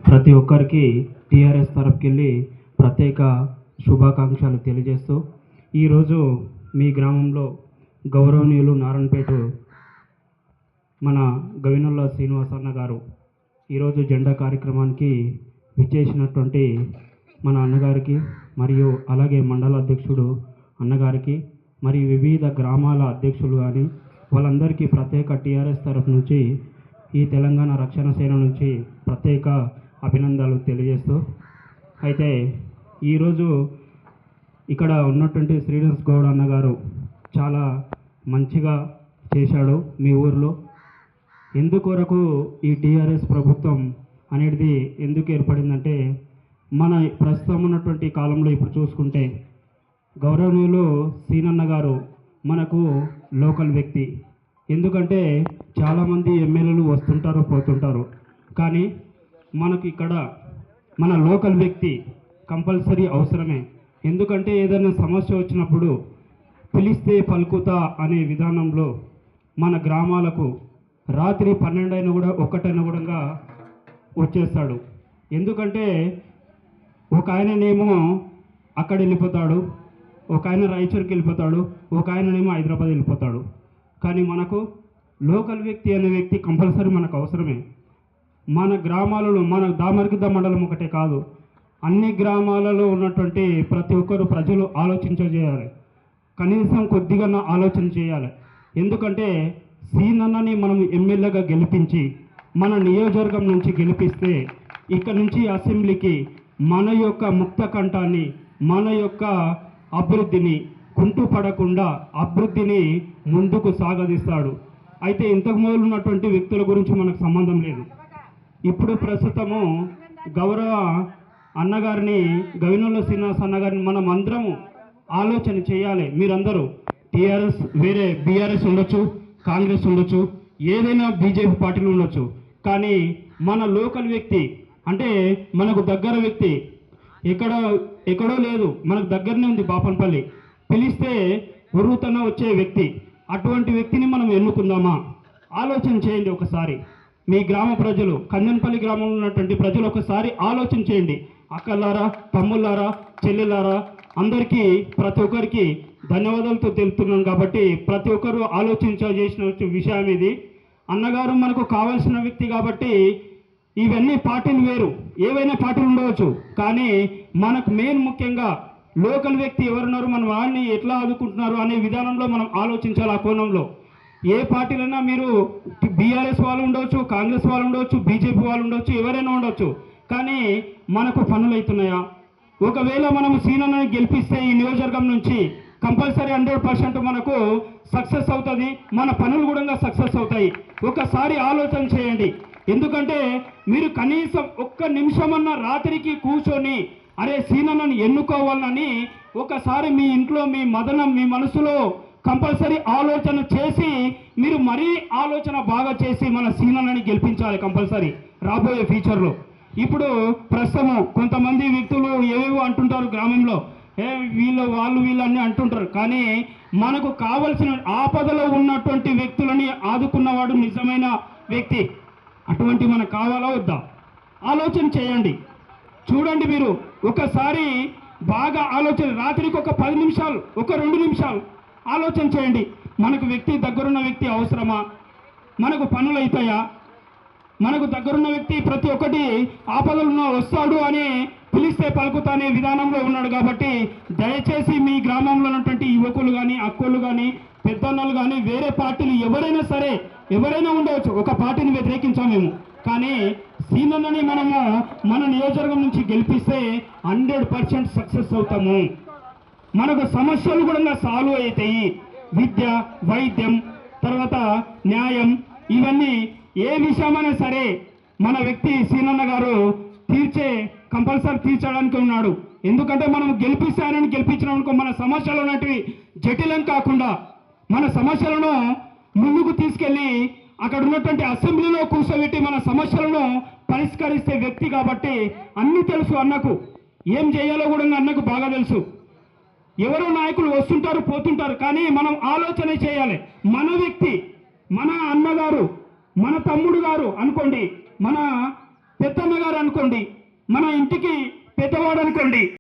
ప్రతి ఒక్కరికి టీఆర్ఎస్ తరపుకెళ్ళి ప్రత్యేక శుభాకాంక్షలు తెలియజేస్తూ ఈరోజు మీ గ్రామంలో గౌరవనీయులు నారాయణపేట మన గవినొల్ల శ్రీనివాస్ అన్న గారు ఈరోజు జెండా కార్యక్రమానికి విచ్చేసినటువంటి మన అన్నగారికి మరియు అలాగే మండల అధ్యక్షుడు అన్నగారికి మరియు వివిధ గ్రామాల అధ్యక్షులు కానీ వాళ్ళందరికీ ప్రత్యేక టీఆర్ఎస్ తరఫు నుంచి ఈ తెలంగాణ రక్షణ సేన నుంచి ప్రత్యేక అభినందనలు తెలియజేస్తూ అయితే ఈరోజు ఇక్కడ ఉన్నటువంటి శ్రీనివాస్ గౌడ్ అన్నగారు చాలా మంచిగా చేశాడు మీ ఊర్లో. ఎందుకొరకు ఈ టీఆర్ఎస్ ప్రభుత్వం అనేది ఎందుకు ఏర్పడిందంటే మన ప్రస్తుతం ఉన్నటువంటి కాలంలో ఇప్పుడు చూసుకుంటే గౌరవనీయులు సీనన్న గారు మనకు లోకల్ వ్యక్తి. ఎందుకంటే చాలామంది ఎమ్మెల్యేలు వస్తుంటారు పోతుంటారు, కానీ మనకు ఇక్కడ మన లోకల్ వ్యక్తి కంపల్సరీ అవసరమే. ఎందుకంటే ఏదైనా సమస్య వచ్చినప్పుడు పిలిస్తే పలుకుతా అనే విధానంలో మన గ్రామాలకు రాత్రి 12 అయినా కూడా 1 అయినా కూడా వచ్చేస్తాడు. ఎందుకంటే ఒక ఆయననేమో అక్కడ వెళ్ళిపోతాడు, ఒక ఆయన రాయచూరుకి వెళ్ళిపోతాడు, ఒక ఆయననేమో హైదరాబాద్ వెళ్ళిపోతాడు. కానీ మనకు లోకల్ వ్యక్తి అనే వ్యక్తి కంపల్సరీ మనకు అవసరమే. మన గ్రామాలలో మన దామర్గిద్ద మండలం ఒకటే కాదు, అన్ని గ్రామాలలో ఉన్నటువంటి ప్రతి ఒక్కరు ప్రజలు ఆలోచించేయాలి, కనీసం కొద్దిగా ఆలోచన చేయాలి. ఎందుకంటే సీనన్నని మనం ఎమ్మెల్యేగా గెలిపించి మన నియోజకవర్గం నుంచి గెలిపిస్తే ఇక్కడ నుంచి అసెంబ్లీకి మన యొక్క ముక్త కంఠాన్ని మన యొక్క అభివృద్ధిని కుంటు పడకుండా అభివృద్ధిని ముందుకు సాగదీస్తాడు. అయితే ఇంతకు మొదలు ఉన్నటువంటి వ్యక్తుల గురించి మనకు సంబంధం లేదు. ఇప్పుడు ప్రస్తుతము గౌరవ అన్నగారిని గవినొల్ల శ్రీనివాస్ అన్నగారిని మనం అందరము ఆలోచన చేయాలి. మీరందరూ టీఆర్ఎస్ వేరే బీఆర్ఎస్ ఉండొచ్చు, కాంగ్రెస్ ఉండొచ్చు, ఏదైనా బీజేపీ పార్టీలు ఉండొచ్చు, కానీ మన లోకల్ వ్యక్తి అంటే మనకు దగ్గర వ్యక్తి ఎక్కడో లేదు, మనకు దగ్గరనే ఉంది బాపనపల్లి, పిలిస్తే ఉరుతన వచ్చే వ్యక్తి. అటువంటి వ్యక్తిని మనం ఎన్నుకుందామా? ఆలోచన చేయండి ఒకసారి. మీ గ్రామ ప్రజలు, కందన్పల్లి గ్రామంలో ఉన్నటువంటి ప్రజలు ఒకసారి ఆలోచన చేయండి. అక్కలారా, తమ్ముళ్ళారా, చెల్లెలారా, అందరికీ ప్రతి ఒక్కరికి ధన్యవాదాలతో తెలుపుతున్నాను. కాబట్టి ప్రతి ఒక్కరూ ఆలోచించేసిన విషయం ఇది. అన్నగారు మనకు కావాల్సిన వ్యక్తి కాబట్టి ఇవన్నీ పార్టీలు వేరు, ఏవైనా పార్టీలు ఉండవచ్చు, కానీ మనకు మెయిన్ ముఖ్యంగా లోకల్ వ్యక్తి ఎవరున్నారు, మన వాడిని ఎట్లా ఆదుకుంటున్నారు అనే విధానంలో మనం ఆలోచించాలి. ఆ కోణంలో ఏ పార్టీలైనా మీరు బీఆర్ఎస్ వాళ్ళు ఉండవచ్చు, కాంగ్రెస్ వాళ్ళు ఉండవచ్చు, బీజేపీ వాళ్ళు ఉండవచ్చు, ఎవరైనా ఉండవచ్చు, కానీ మనకు పనులు అవుతున్నాయా? ఒకవేళ మనం సీనన్నని గెలిపిస్తే ఈ నియోజకవర్గం నుంచి కంపల్సరీ 100% మనకు సక్సెస్ అవుతుంది, మన పనులు కూడా సక్సెస్ అవుతాయి. ఒకసారి ఆలోచన చేయండి. ఎందుకంటే మీరు కనీసం 1 నిమిషమన్నా రాత్రికి కూర్చొని అరే సీనన్నని ఎన్నుకోవాలని ఒకసారి మీ ఇంట్లో మీ మదనం మీ మనసులో కంపల్సరీ ఆలోచన చేసి మీరు మరీ ఆలోచన బాగా చేసి మన సీనన్నని గెలిపించాలి కంపల్సరీ రాబోయే ఫ్యూచర్లో. ఇప్పుడు ప్రస్తుతం కొంతమంది వ్యక్తులు ఏవేవో అంటుంటారు గ్రామంలో, వీళ్ళు అన్నీ అంటుంటారు, కానీ మనకు కావలసిన ఆపదలో ఉన్నటువంటి వ్యక్తులని ఆదుకున్నవాడు నిజమైన వ్యక్తి. అటువంటి మనకు కావాలా వద్దా? ఆలోచన చేయండి. చూడండి, మీరు ఒకసారి బాగా ఆలోచన, రాత్రికి ఒక 10 నిమిషాలు, ఒక 2 నిమిషాలు ఆలోచన చేయండి. మనకు వ్యక్తి దగ్గరున్న వ్యక్తి అవసరమా? మనకు పనులు అవుతాయా? మనకు దగ్గరున్న వ్యక్తి ప్రతి ఒక్కటి ఆపదలు వస్తాడు అని పిలిస్తే పలుకుతానే విధానంలో ఉన్నాడు. కాబట్టి దయచేసి మీ గ్రామంలో ఉన్నటువంటి యువకులు కానీ, అక్కలు కానీ, పెద్దన్నలు కానీ, వేరే పార్టీలు ఎవరైనా సరే, ఎవరైనా ఉండవచ్చు, ఒక పార్టీని వ్యతిరేకించాము మేము, కానీ సీనన్నని మనము మన నియోజకవర్గం నుంచి గెలిపిస్తే 100% సక్సెస్ అవుతాము. మనకు సమస్యలు కూడా సాల్వ్ అవుతాయి. విద్య, వైద్యం, తర్వాత న్యాయం, ఇవన్నీ ఏ విషయమైనా సరే మన వ్యక్తి సీనన్న గారు కంపల్సరీ తీర్చడానికి ఉన్నాడు. ఎందుకంటే మనం గెలిపిస్తే ఆయనని గెలిపించినామనుకో మన సమస్యలు ఉన్నటివి జటిలం కాకుండా మన సమస్యలను ముందుకు తీసుకెళ్ళి అక్కడ ఉన్నటువంటి అసెంబ్లీలో కూర్చోబెట్టి మన సమస్యలను పరిష్కరిస్తే వ్యక్తి కాబట్టి అన్నీ తెలుసు అన్నకు, ఏం చేయాలో కూడా అన్నకు బాగా తెలుసు. ఎవరో నాయకులు వస్తుంటారు పోతుంటారు, కానీ మనం ఆలోచన చేయాలి. మన వ్యక్తి, మన అన్నగారు, మన తమ్ముడు గారు అనుకోండి, మన పెద్దమ్మ గారు అనుకోండి, మన ఇంటికి పెద్దవాడు అనుకోండి.